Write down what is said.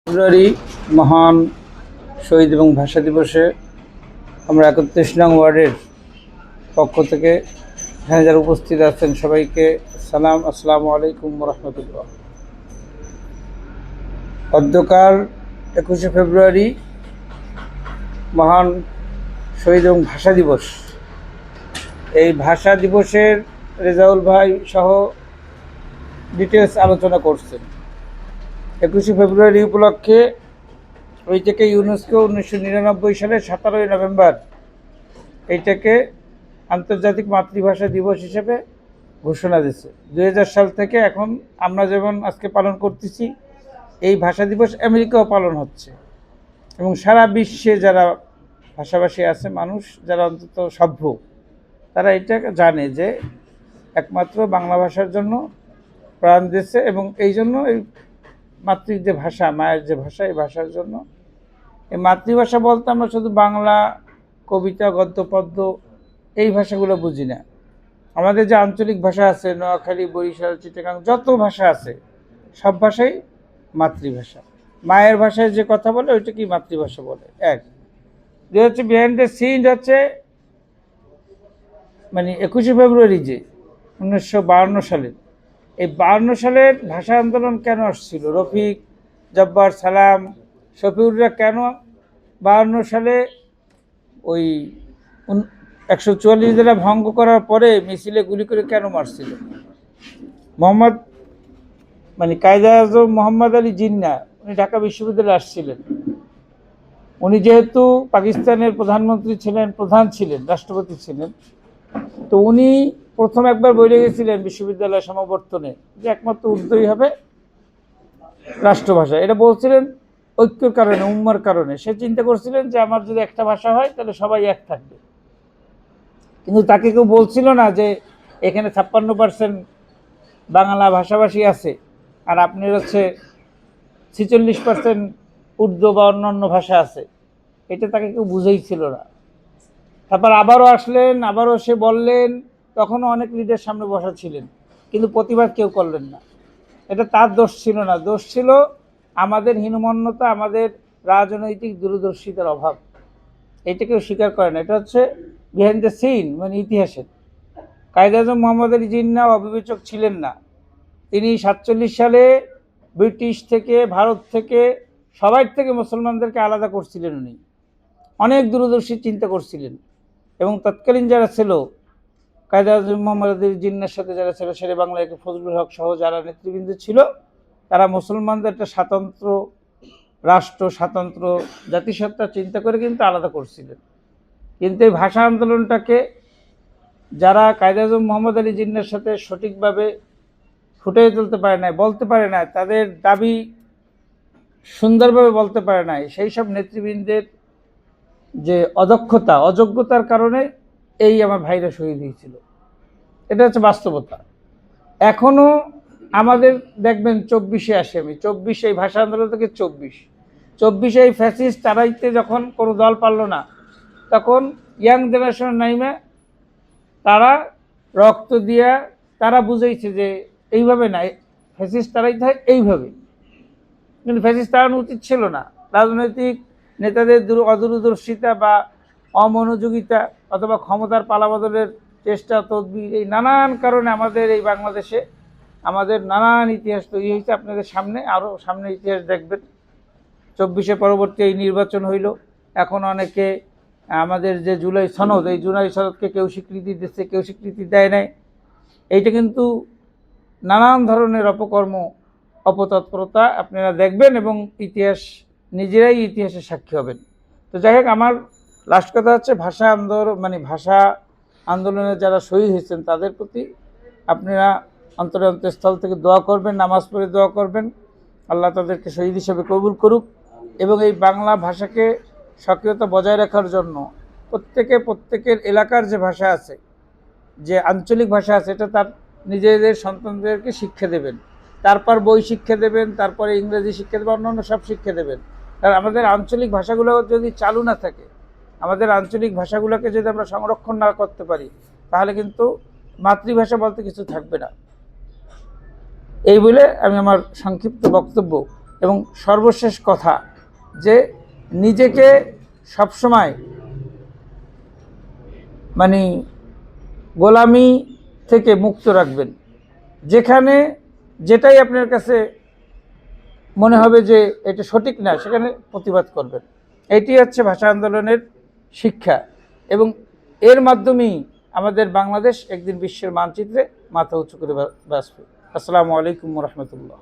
ফেব্রুয়ারি মহান শহীদ এবং ভাষা দিবসে আমরা ৩১ নং ওয়ার্ডের পক্ষ থেকে এখানে যারা উপস্থিত আছেন সবাইকে সালাম, আসসালামু আলাইকুম রহমতুল্লাহ। অদ্যকাল ২১শে ফেব্রুয়ারি মহান শহীদ এবং ভাষা দিবস। এই ভাষা দিবসের রেজাউল ভাই সহ ডিটেলস আলোচনা করছেন। ২১শে ফেব্রুয়ারি উপলক্ষে ওইটাকে ইউনেস্কো ১৯৯৯ সালের ১৭ই নভেম্বর এইটাকে আন্তর্জাতিক মাতৃভাষা দিবস হিসেবে ঘোষণা দিয়েছে। ২০০০ সাল থেকে এখন আমরা যেমন আজকে পালন করতেছি, এই ভাষা দিবস আমেরিকাও পালন হচ্ছে এবং সারা বিশ্বে যারা ভাষাভাষী আছে মানুষ, যারা অন্তত সভ্য, তারা এটা জানে যে একমাত্র বাংলা ভাষার জন্য প্রাণ দিয়েছে এবং এই জন্য এই মাতৃক যে ভাষা, মায়ের যে ভাষা, এই ভাষার জন্য এই মাতৃভাষা বলতে আমরা শুধু বাংলা কবিতা, গদ্য, পদ্য এই ভাষাগুলো বুঝি না। আমাদের যে আঞ্চলিক ভাষা আছে, নোয়াখালী, বরিশাল, চিটাগাং, যত ভাষা আছে সব ভাষাই মাতৃভাষা। মায়ের ভাষায় যে কথা বলে ওইটাকেই মাতৃভাষা বলে। এক যে হচ্ছে বিহাইন্ড দ্য সিন হচ্ছে মানে ২১শে ফেব্রুয়ারি যে ১৯৫২ সালের, এই ৫২ সালের ভাষা আন্দোলন কেন আসছিল? রফিক, জব্বার, সালাম, শফিউররা কেন ৫২ সালে ওই ১৪৪ ধারা ভঙ্গ করার পরে মিছিলে গুলি করে কেন মারছিল? মোহাম্মদ কায়েদে আজম মোহাম্মদ আলী জিন্নাহ উনি ঢাকা বিশ্ববিদ্যালয়ে আসছিলেন। উনি যেহেতু পাকিস্তানের প্রধানমন্ত্রী ছিলেন, প্রধান ছিলেন, রাষ্ট্রপতি ছিলেন, তো উনি প্রথম একবার বলে গেছিলেন বিশ্ববিদ্যালয় সমাবর্তনে যে একমাত্র উর্দুই হবে রাষ্ট্রভাষা। এটা বলছিলেন ঐক্যের কারণে, উম্মার কারণে। সে চিন্তা করছিলেন যে আমার যদি একটা ভাষা হয় তাহলে সবাই এক থাকবে। কিন্তু তাকে কেউ বলছিল না যে এখানে ৫৬% বাংলা ভাষাভাষী আছে আর আপনার হচ্ছে ৪৬% উর্দু বা অন্যান্য ভাষা আছে। এটা তাকে কেউ বুঝেইছিল না। তারপর আবারও আসলেন, আবারও সে বললেন, তখনও অনেক লিডার সামনে বসা ছিলেন, কিন্তু প্রতিবাদ কেউ করলেন না। এটা তার দোষ ছিল না, দোষ ছিল আমাদের হীনমন্যতা, আমাদের রাজনৈতিক দূরদর্শিতার অভাব। এটা কেউ স্বীকার করে না। এটা হচ্ছে বিহাইন্ড দ্য সিন, ইতিহাসের। কায়েদে আজম মোহাম্মদ আলী জিন্নাহ অবিবেচক ছিলেন না। তিনি ৪৭ সালে ব্রিটিশ থেকে, ভারত থেকে, সবাই থেকে মুসলমানদেরকে আলাদা করছিলেন। উনি অনেক দূরদর্শী চিন্তা করছিলেন এবং তৎকালীন যারা ছিল কায়েদে আজম মোহাম্মদ আলী জিন্নাহর সাথে যারা ছিল, শেরে বাংলা ফজলুল হক সহ যারা নেতৃবৃন্দ ছিল, তারা মুসলমানদের একটা স্বাতন্ত্র রাষ্ট্র, স্বাতন্ত্র জাতিসত্তা চিন্তা করে কিন্তু আলাদা করছিলেন। কিন্তু এই ভাষা আন্দোলনটাকে যারা কায়েদে আজম মোহাম্মদ আলী জিন্নাহর সাথে সঠিকভাবে ফুটিয়ে তুলতে পারে না, বলতে পারে না, তাদের দাবি সুন্দরভাবে বলতে পারে না, সেই সব নেতৃবৃন্দের যে অদক্ষতা, অযোগ্যতার কারণে এই আমার ভাইরা শহীদ হয়েছিল। এটা হচ্ছে বাস্তবতা। এখনও আমাদের দেখবেন ২৪শে আসে, আমি ২৪ এই ভাষা আন্দোলন থেকে ২৪ এই ফ্যাসিস্ট তারাইতে যখন কোনো দল পারল না, তখন ইয়াং জেনারেশন নাইমে তারা রক্ত দিয়া তারা বুঝেইছে যে এইভাবে না, ফ্যাসিস্ট তারাইতে হয় এইভাবে। কিন্তু ফ্যাসিস্ট তাড়ানো উচিত ছিল না। রাজনৈতিক নেতাদের অদূরদর্শিতা বা অমনোযোগিতা অথবা ক্ষমতার পালাবদলের চেষ্টা, তদবির, এই নানান কারণে আমাদের এই বাংলাদেশে আমাদের নানান ইতিহাস তৈরি হয়েছে। আপনাদের সামনে আরও সামনে ইতিহাস দেখবেন। ২৪শে পরবর্তী এই নির্বাচন হইল। এখন অনেকে আমাদের যে জুলাই সনদ, এই জুলাই সনদকে কেউ স্বীকৃতি দিচ্ছে, কেউ স্বীকৃতি দেয় নাই। এইটা কিন্তু নানান ধরনের অপকর্ম, অপতৎপরতা আপনারা দেখবেন এবং ইতিহাস নিজেরাই ইতিহাসের সাক্ষী হবেন। তো যাই হোক, আমার লাস্ট কথা হচ্ছে ভাষা আন্দোলন ভাষা আন্দোলনে যারা শহীদ হয়েছেন তাদের প্রতি আপনারা অন্তরস্থল থেকে দোয়া করবেন, নামাজ পড়ে দোয়া করবেন। আল্লাহ তাদেরকে শহীদ হিসেবে কবুল করুক এবং এই বাংলা ভাষাকে সক্রিয়তা বজায় রাখার জন্য প্রত্যেকের এলাকার যে ভাষা আছে, যে আঞ্চলিক ভাষা আছে, এটা তার নিজেদের সন্তানদেরকে শিক্ষা দেবেন। তারপর বই শিক্ষা দেবেন, তারপরে ইংরেজি শিক্ষা দেবেন, অন্যান্য সব শিক্ষা দেবেন। কারণ আমাদের আঞ্চলিক ভাষাগুলো যদি চালু না থাকে, আমাদের আঞ্চলিক ভাষাগুলোকে যদি আমরা সংরক্ষণ না করতে পারি, তাহলে কিন্তু মাতৃভাষা বলতে কিছু থাকবে না। এই বলে আমি আমার সংক্ষিপ্ত বক্তব্য এবং সর্বশেষ কথা যে নিজেকে সবসময় মানে গোলামি থেকে মুক্ত রাখবেন। যেখানে যেটাই আপনার কাছে মনে হবে যে এটা সঠিক না, সেখানে প্রতিবাদ করবেন। এটি হচ্ছে ভাষা আন্দোলনের শিক্ষা, এবং এর মাধ্যমেই আমাদের বাংলাদেশ একদিন বিশ্বের মানচিত্রে মাথা উঁচু করে বাঁচবে। আসসালামু আলাইকুম রহমতুল্লাহ।